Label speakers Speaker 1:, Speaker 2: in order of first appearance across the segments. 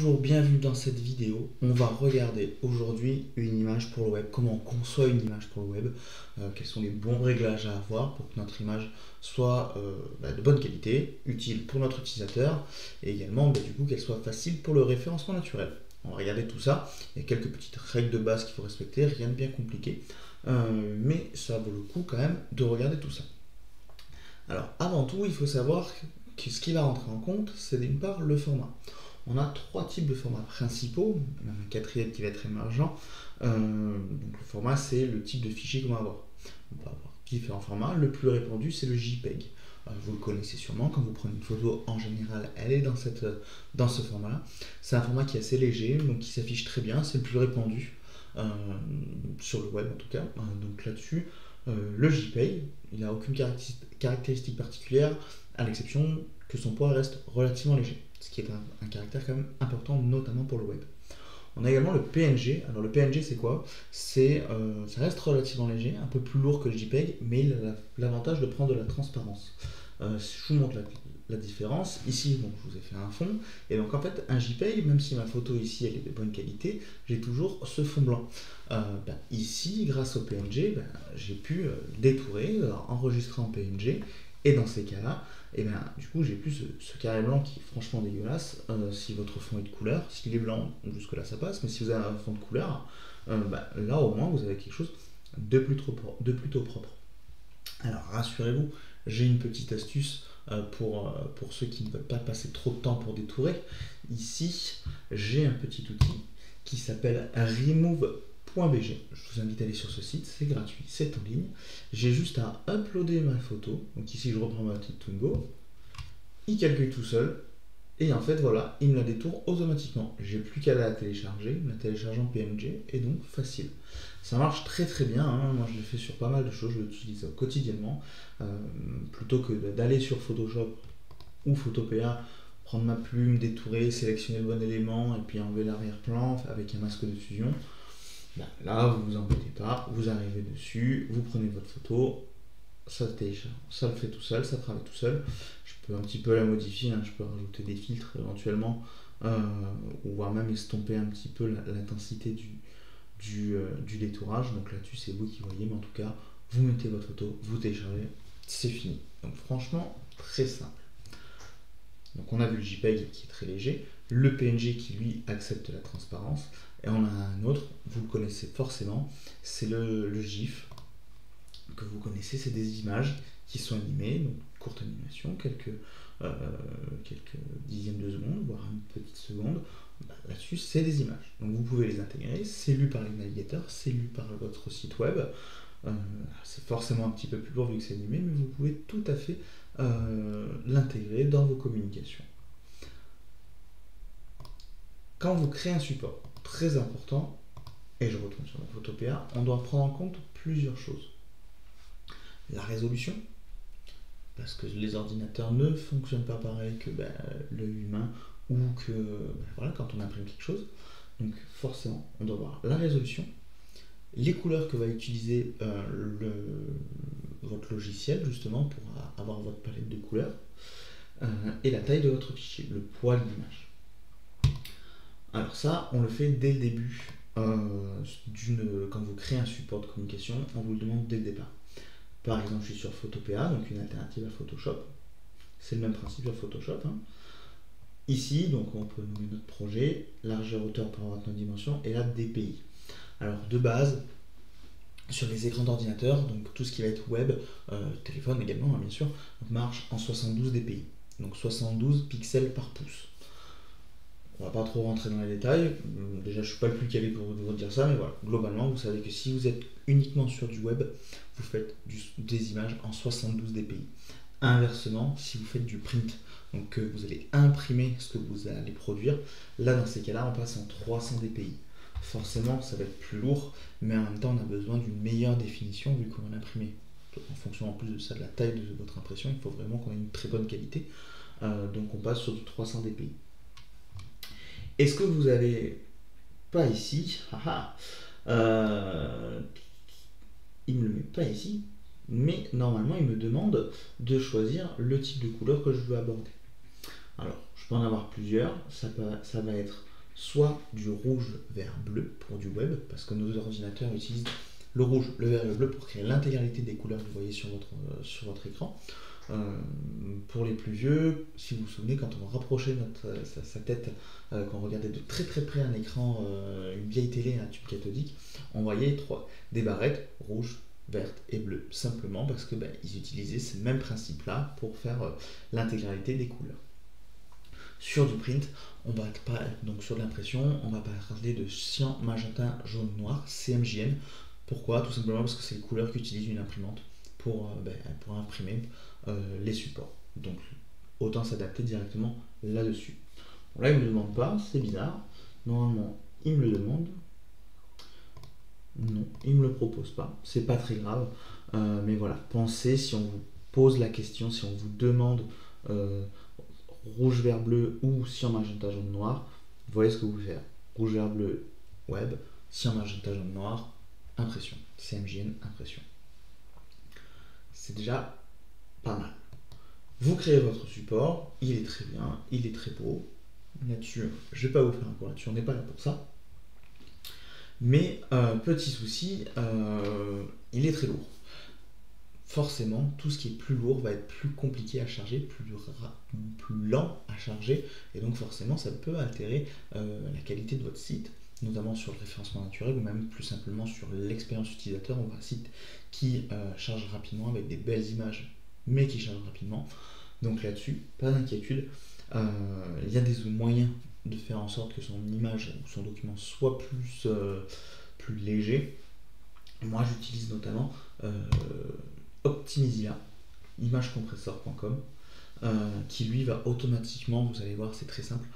Speaker 1: Bonjour, bienvenue dans cette vidéo. On va regarder aujourd'hui une image pour le web, comment on conçoit une image pour le web, quels sont les bons réglages à avoir pour que notre image soit de bonne qualité, utile pour notre utilisateur et également du coup qu'elle soit facile pour le référencement naturel. On va regarder tout ça. Il y a quelques petites règles de base qu'il faut respecter, rien de bien compliqué, mais ça vaut le coup quand même de regarder tout ça. Alors avant tout, il faut savoir que ce qui va rentrer en compte, c'est d'une part le format. On a trois types de formats principaux, même un quatrième qui va être émergent. Donc le format, c'est le type de fichier qu'on va avoir. On va avoir différents formats. Le plus répandu, c'est le JPEG. Vous le connaissez sûrement, quand vous prenez une photo, en général, elle est dans ce format-là. C'est un format qui est assez léger, donc qui s'affiche très bien, c'est le plus répandu, sur le web en tout cas. Donc là-dessus, le JPEG, il n'a aucune caractéristique particulière, à l'exception que son poids reste relativement léger, ce qui est un caractère quand même important, notamment pour le web. On a également le PNG. Alors le PNG c'est quoi? Ça reste relativement léger, un peu plus lourd que le JPEG, mais il a l'avantage de prendre de la transparence. Je vous montre la différence. Ici, bon, je vous ai fait un fond, et donc en fait un JPEG, même si ma photo ici elle est de bonne qualité, j'ai toujours ce fond blanc. Ici, grâce au PNG, j'ai pu détourer, enregistrer en PNG, et dans ces cas-là, du coup, j'ai plus ce carré blanc qui est franchement dégueulasse. Si votre fond est de couleur, s'il est blanc, jusque-là ça passe, mais si vous avez un fond de couleur, là au moins vous avez quelque chose de plutôt propre. Alors rassurez-vous, j'ai une petite astuce pour ceux qui ne veulent pas passer trop de temps pour détourer. Ici, j'ai un petit outil qui s'appelle remove.bg. Je vous invite à aller sur ce site, c'est gratuit, c'est en ligne. J'ai juste à uploader ma photo. Donc ici, je reprends ma petite Twingo. Il calcule tout seul. Et en fait, voilà, il me la détourne automatiquement. J'ai plus qu'à la télécharger, la télécharge en PNG, et donc facile. Ça marche très très bien, hein. Moi je le fais sur pas mal de choses, je l'utilise quotidiennement. Plutôt que d'aller sur Photoshop ou Photopea, prendre ma plume, détourer, sélectionner le bon élément, et puis enlever l'arrière-plan avec un masque de fusion. Là, vous vous embêtez pas, vous arrivez dessus, vous prenez votre photo, ça télécharge, ça le fait tout seul, ça travaille tout seul. Je peux un petit peu la modifier, hein, je peux rajouter des filtres éventuellement, ou voire même estomper un petit peu l'intensité du détourage. Donc là-dessus, c'est vous qui voyez, mais en tout cas, vous mettez votre photo, vous téléchargez, c'est fini. Donc franchement, très simple. Donc on a vu le JPEG qui est très léger, le PNG qui lui accepte la transparence, et on a un autre, vous le connaissez forcément, c'est le GIF que vous connaissez, c'est des images qui sont animées, donc courte animation, quelques dixièmes de seconde, voire une petite seconde. Là-dessus, c'est des images. Donc vous pouvez les intégrer, c'est lu par les navigateurs, c'est lu par votre site web. C'est forcément un petit peu plus lourd vu que c'est animé, mais vous pouvez tout à fait l'intégrer dans vos communications. Quand vous créez un support, très important, et je retourne sur la Photopea, on doit prendre en compte plusieurs choses. La résolution, parce que les ordinateurs ne fonctionnent pas pareil que l'œil humain, ou que voilà, quand on imprime quelque chose. Donc forcément, on doit voir la résolution, les couleurs que va utiliser votre logiciel justement pour avoir votre palette de couleurs, et la taille de votre fichier, le poids de l'image. Alors ça, on le fait dès le début. Quand vous créez un support de communication, on vous le demande dès le départ. Par exemple, je suis sur Photopea, donc une alternative à Photoshop. C'est le même principe sur Photoshop, hein. Ici, donc on peut nommer notre projet, largeur, hauteur par rapport à notre dimension, et la DPI. Alors de base, sur les écrans d'ordinateur, donc tout ce qui va être web, téléphone également, hein, bien sûr, marche en 72 dpi, donc 72 pixels par pouce. On va pas trop rentrer dans les détails, déjà je suis pas le plus calé pour vous dire ça, mais voilà, globalement vous savez que si vous êtes uniquement sur du web, vous faites des images en 72 dpi. Inversement, si vous faites du print, donc que vous allez imprimer ce que vous allez produire, là dans ces cas-là on passe en 300 dpi. Forcément ça va être plus lourd, mais en même temps on a besoin d'une meilleure définition vu qu'on va l'imprimer. En fonction en plus de ça de la taille de votre impression, il faut vraiment qu'on ait une très bonne qualité, donc on passe sur du 300 dpi. Est-ce que vous avez pas ici, il ne me le met pas ici, mais normalement il me demande de choisir le type de couleur que je veux aborder. Alors je peux en avoir plusieurs, ça va être soit du rouge, vert, bleu pour du web, parce que nos ordinateurs utilisent le rouge, le vert et le bleu pour créer l'intégralité des couleurs que vous voyez sur votre écran. Pour les plus vieux, si vous vous souvenez, quand on rapprochait sa tête, quand on regardait de très très près un écran, une vieille télé, un tube cathodique, on voyait des barrettes rouges, vertes et bleues, simplement parce que ils utilisaient ce même principe-là pour faire l'intégralité des couleurs. Sur du print, on va pas, donc sur de l'impression, on va parler de cyan, magenta, jaune, noir, CMJN. Pourquoi? Tout simplement parce que c'est les couleurs qu'utilise une imprimante pour imprimer les supports. Donc autant s'adapter directement là-dessus. Bon, là il ne me le demande pas, c'est bizarre. Normalement il me le demande. Non, il ne me le propose pas. C'est pas très grave. Mais voilà, pensez, si on vous pose la question, si on vous demande rouge, vert, bleu ou cyan, magenta, jaune, noir, vous voyez ce que vous faire. Rouge, vert, bleu, web, cyan, magenta, jaune, noir, impression. CMJN, impression. C'est déjà pas mal. Vous créez votre support, il est très bien, il est très beau. Là-dessus, je ne vais pas vous faire un cours là-dessus, on n'est pas là pour ça. Mais petit souci, il est très lourd. Forcément, tout ce qui est plus lourd va être plus compliqué à charger, plus lent à charger, et donc forcément ça peut altérer la qualité de votre site, notamment sur le référencement naturel ou même plus simplement sur l'expérience utilisateur. On voit un site qui charge rapidement avec des belles images mais qui charge rapidement. Donc là-dessus, pas d'inquiétude. Il y a des moyens de faire en sorte que son image ou son document soit plus léger. Moi j'utilise notamment Optimizilla, imagecompressor.com, qui lui va automatiquement, vous allez voir c'est très simple,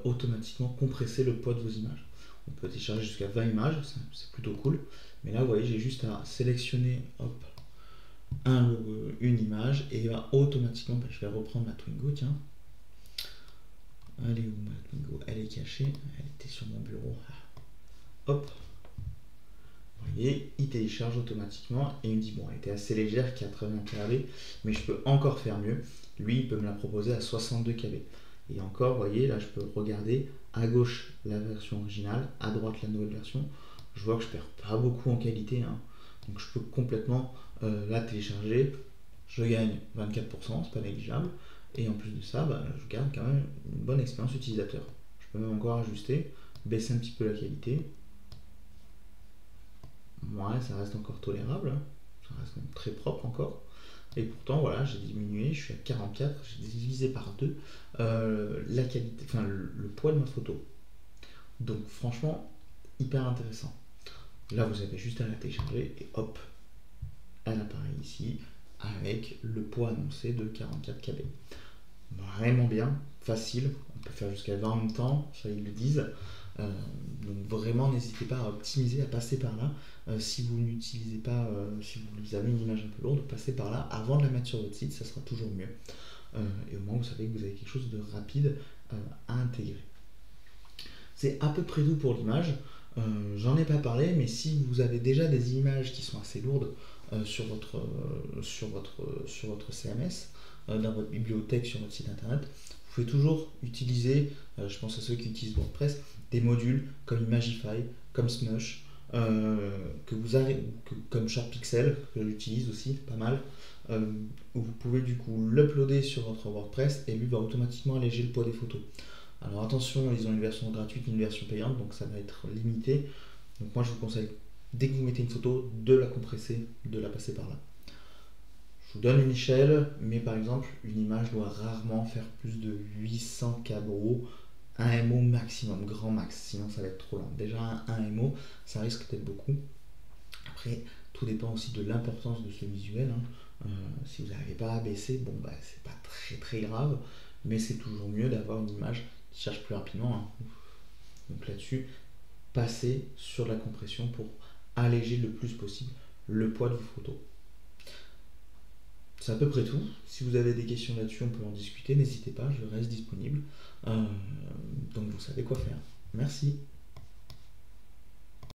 Speaker 1: automatiquement compresser le poids de vos images. On peut télécharger jusqu'à 20 images, c'est plutôt cool. Mais là vous voyez, j'ai juste à sélectionner une image et il va automatiquement, je vais reprendre ma Twingo, tiens. Elle est où ma Twingo? Elle est cachée, elle était sur mon bureau. Hop, vous voyez, il télécharge automatiquement et il me dit bon, elle était assez légère, 80 kb, mais je peux encore faire mieux. Lui, il peut me la proposer à 62 kb. Et encore, vous voyez, là, je peux regarder à gauche la version originale, à droite la nouvelle version. Je vois que je perds pas beaucoup en qualité, hein. Donc je peux complètement la télécharger. Je gagne 24%, c'est pas négligeable. Et en plus de ça, je garde quand même une bonne expérience utilisateur. Je peux même encore ajuster, baisser un petit peu la qualité. Ouais, ça reste encore tolérable, hein. Ça reste même très propre encore. Et pourtant, voilà, j'ai diminué, je suis à 44, j'ai divisé par 2 la qualité, enfin le poids de ma photo. Donc franchement, hyper intéressant. Là, vous avez juste à la télécharger et hop, elle apparaît ici avec le poids annoncé de 44 kb. Vraiment bien, facile, on peut faire jusqu'à 20 en même temps, ça ils le disent. Donc vraiment n'hésitez pas à optimiser, à passer par là. Si vous n'utilisez pas, si vous avez une image un peu lourde, passez par là avant de la mettre sur votre site, ça sera toujours mieux. Et au moins vous savez que vous avez quelque chose de rapide à intégrer. C'est à peu près tout pour l'image. J'en ai pas parlé, mais si vous avez déjà des images qui sont assez lourdes sur votre CMS, dans votre bibliothèque, sur votre site internet, vous pouvez toujours utiliser, je pense à ceux qui utilisent WordPress, des modules comme Imagify, comme Smush, comme SharpPixel, que j'utilise aussi pas mal, où vous pouvez du coup l'uploader sur votre WordPress et lui va automatiquement alléger le poids des photos. Alors attention, ils ont une version gratuite et une version payante, donc ça va être limité. Donc moi je vous conseille, dès que vous mettez une photo, de la compresser, de la passer par là. Je vous donne une échelle, mais par exemple, une image doit rarement faire plus de 800 kb, 1 MO maximum, grand max, sinon ça va être trop lent. Déjà 1 MO, ça risque d'être beaucoup. Après, tout dépend aussi de l'importance de ce visuel, hein. Si vous n'arrivez pas à baisser, bon c'est pas très très grave, mais c'est toujours mieux d'avoir une image qui charge plus rapidement, hein. Donc là-dessus, passez sur la compression pour alléger le plus possible le poids de vos photos. C'est à peu près tout. Si vous avez des questions là-dessus, on peut en discuter, n'hésitez pas, je reste disponible. Donc vous savez quoi faire. Merci.